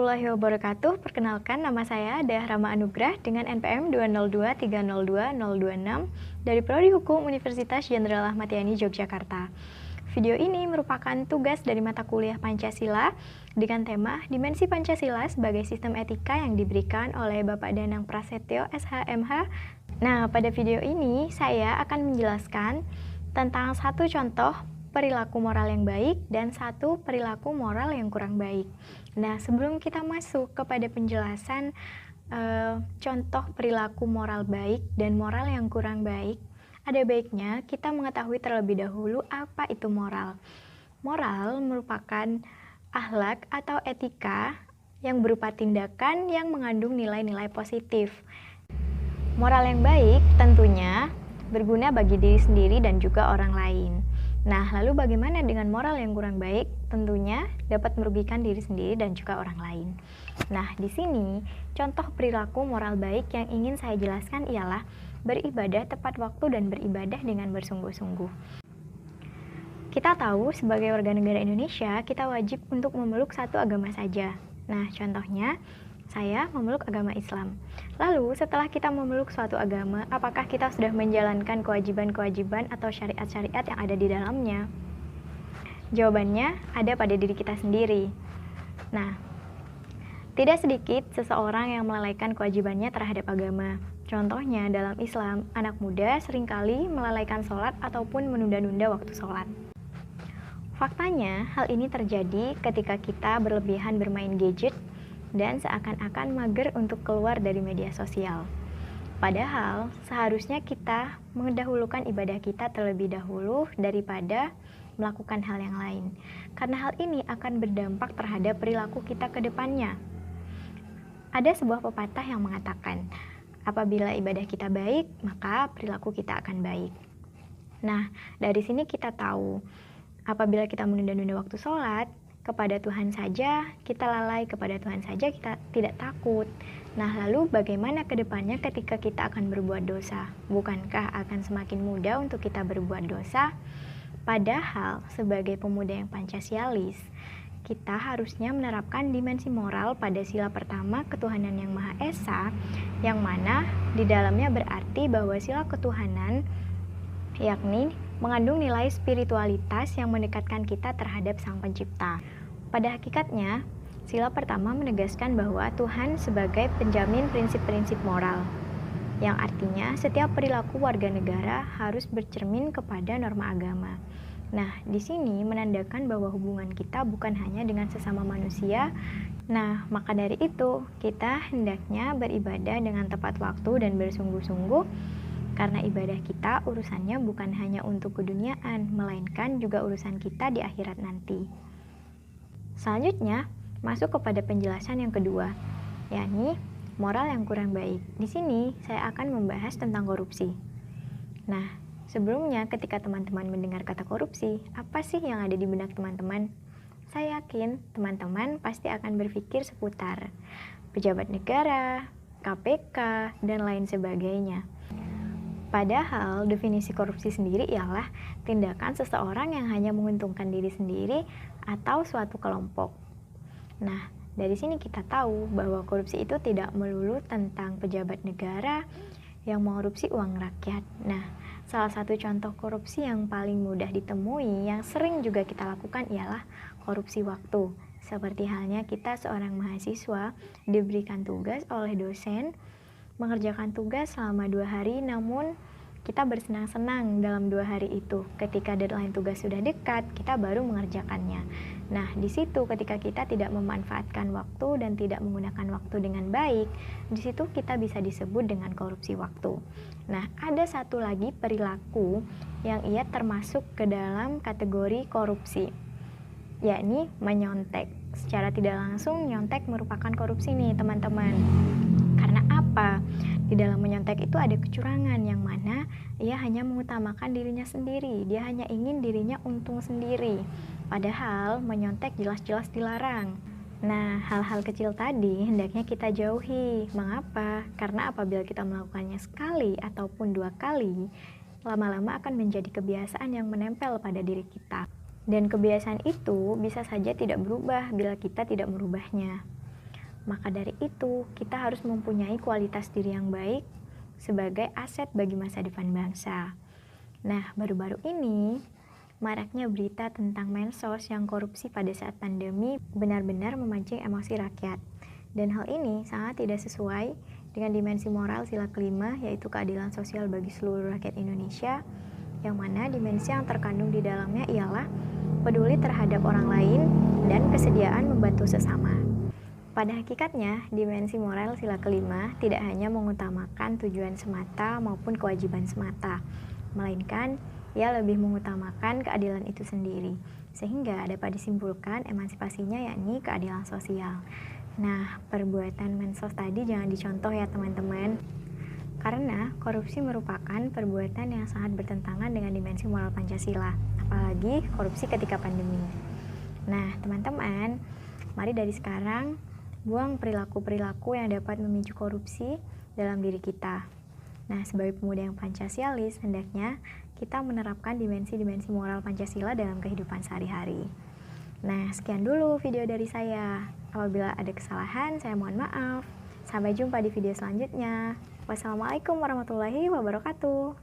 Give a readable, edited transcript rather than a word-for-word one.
warahmatullahi wabarakatuh. Perkenalkan, nama saya Rama Anugrah dengan NPM 202302026 dari Prodi Hukum Universitas Jenderal Ahmad Yani, Yogyakarta. Video ini merupakan tugas dari mata kuliah Pancasila dengan tema Dimensi Pancasila sebagai Sistem Etika yang diberikan oleh Bapak Danang Prasetyo, SHMH. Nah, pada video ini saya akan menjelaskan tentang satu contoh perilaku moral yang baik dan satu perilaku moral yang kurang baik. Nah, sebelum kita masuk kepada penjelasan contoh perilaku moral baik dan moral yang kurang baik, ada baiknya kita mengetahui terlebih dahulu apa itu moral. Moral merupakan akhlak atau etika yang berupa tindakan yang mengandung nilai-nilai positif. Moral yang baik tentunya berguna bagi diri sendiri dan juga orang lain. Nah, lalu bagaimana dengan moral yang kurang baik? Tentunya dapat merugikan diri sendiri dan juga orang lain. Nah, di sini contoh perilaku moral baik yang ingin saya jelaskan ialah beribadah tepat waktu dan beribadah dengan bersungguh-sungguh. Kita tahu sebagai warga negara Indonesia, kita wajib untuk memeluk satu agama saja. Nah, contohnya saya memeluk agama Islam. Lalu, setelah kita memeluk suatu agama, apakah kita sudah menjalankan kewajiban-kewajiban atau syariat-syariat yang ada di dalamnya? Jawabannya ada pada diri kita sendiri. Nah, tidak sedikit seseorang yang melalaikan kewajibannya terhadap agama. Contohnya, dalam Islam, anak muda seringkali melalaikan sholat ataupun menunda-nunda waktu sholat. Faktanya, hal ini terjadi ketika kita berlebihan bermain gadget dan seakan-akan mager untuk keluar dari media sosial. Padahal, seharusnya kita mendahulukan ibadah kita terlebih dahulu daripada melakukan hal yang lain. Karena hal ini akan berdampak terhadap perilaku kita ke depannya. Ada sebuah pepatah yang mengatakan, apabila ibadah kita baik, maka perilaku kita akan baik. Nah, dari sini kita tahu, apabila kita menunda-nunda waktu sholat, kepada Tuhan saja kita lalai, kepada Tuhan saja kita tidak takut. Nah, lalu bagaimana ke depannya ketika kita akan berbuat dosa? Bukankah akan semakin mudah untuk kita berbuat dosa? Padahal sebagai pemuda yang Pancasialis, kita harusnya menerapkan dimensi moral pada sila pertama ketuhanan yang Maha Esa, yang mana di dalamnya berarti bahwa sila ketuhanan yakni mengandung nilai spiritualitas yang mendekatkan kita terhadap Sang Pencipta. Pada hakikatnya, sila pertama menegaskan bahwa Tuhan sebagai penjamin prinsip-prinsip moral, yang artinya setiap perilaku warga negara harus bercermin kepada norma agama. Nah, di sini menandakan bahwa hubungan kita bukan hanya dengan sesama manusia. Nah, maka dari itu, kita hendaknya beribadah dengan tepat waktu dan bersungguh-sungguh, karena ibadah kita urusannya bukan hanya untuk keduniaan, melainkan juga urusan kita di akhirat nanti. Selanjutnya, masuk kepada penjelasan yang kedua, yakni moral yang kurang baik. Di sini, saya akan membahas tentang korupsi. Nah, sebelumnya ketika teman-teman mendengar kata korupsi, apa sih yang ada di benak teman-teman? Saya yakin teman-teman pasti akan berpikir seputar pejabat negara, KPK, dan lain sebagainya. Padahal definisi korupsi sendiri ialah tindakan seseorang yang hanya menguntungkan diri sendiri atau suatu kelompok. Nah, dari sini kita tahu bahwa korupsi itu tidak melulu tentang pejabat negara yang mengkorupsi uang rakyat. Nah, salah satu contoh korupsi yang paling mudah ditemui yang sering juga kita lakukan ialah korupsi waktu. Seperti halnya kita seorang mahasiswa diberikan tugas oleh dosen mengerjakan tugas selama 2 hari, namun kita bersenang-senang dalam 2 hari itu. Ketika deadline tugas sudah dekat, kita baru mengerjakannya. Nah, di situ ketika kita tidak memanfaatkan waktu dan tidak menggunakan waktu dengan baik, di situ kita bisa disebut dengan korupsi waktu. Nah, ada satu lagi perilaku yang ia termasuk ke dalam kategori korupsi, yakni menyontek. Secara tidak langsung, nyontek merupakan korupsi nih, teman-teman. Karena apa? Di dalam menyontek itu ada kecurangan yang mana ia hanya mengutamakan dirinya sendiri. Dia hanya ingin dirinya untung sendiri. Padahal menyontek jelas-jelas dilarang. Nah, hal-hal kecil tadi hendaknya kita jauhi. Mengapa? Karena apabila kita melakukannya sekali ataupun 2 kali, lama-lama akan menjadi kebiasaan yang menempel pada diri kita. Dan kebiasaan itu bisa saja tidak berubah bila kita tidak merubahnya. Maka dari itu, kita harus mempunyai kualitas diri yang baik sebagai aset bagi masa depan bangsa. Nah, baru-baru ini, maraknya berita tentang mensos yang korupsi pada saat pandemi benar-benar memancing emosi rakyat. Dan hal ini sangat tidak sesuai dengan dimensi moral sila kelima, yaitu keadilan sosial bagi seluruh rakyat Indonesia, yang mana dimensi yang terkandung di dalamnya ialah peduli terhadap orang lain dan kesediaan membantu sesama. Pada hakikatnya, dimensi moral sila kelima tidak hanya mengutamakan tujuan semata maupun kewajiban semata, melainkan ia lebih mengutamakan keadilan itu sendiri, sehingga dapat disimpulkan emansipasinya yakni keadilan sosial. Nah, perbuatan mensos tadi jangan dicontoh ya teman-teman, karena korupsi merupakan perbuatan yang sangat bertentangan dengan dimensi moral Pancasila, apalagi korupsi ketika pandemi. Nah, teman-teman, mari dari sekarang buang perilaku-perilaku yang dapat memicu korupsi dalam diri kita. Nah, sebagai pemuda yang Pancasialis, hendaknya kita menerapkan dimensi-dimensi moral Pancasila dalam kehidupan sehari-hari. Nah, sekian dulu video dari saya. Apabila ada kesalahan, saya mohon maaf. Sampai jumpa di video selanjutnya. Wassalamualaikum warahmatullahi wabarakatuh.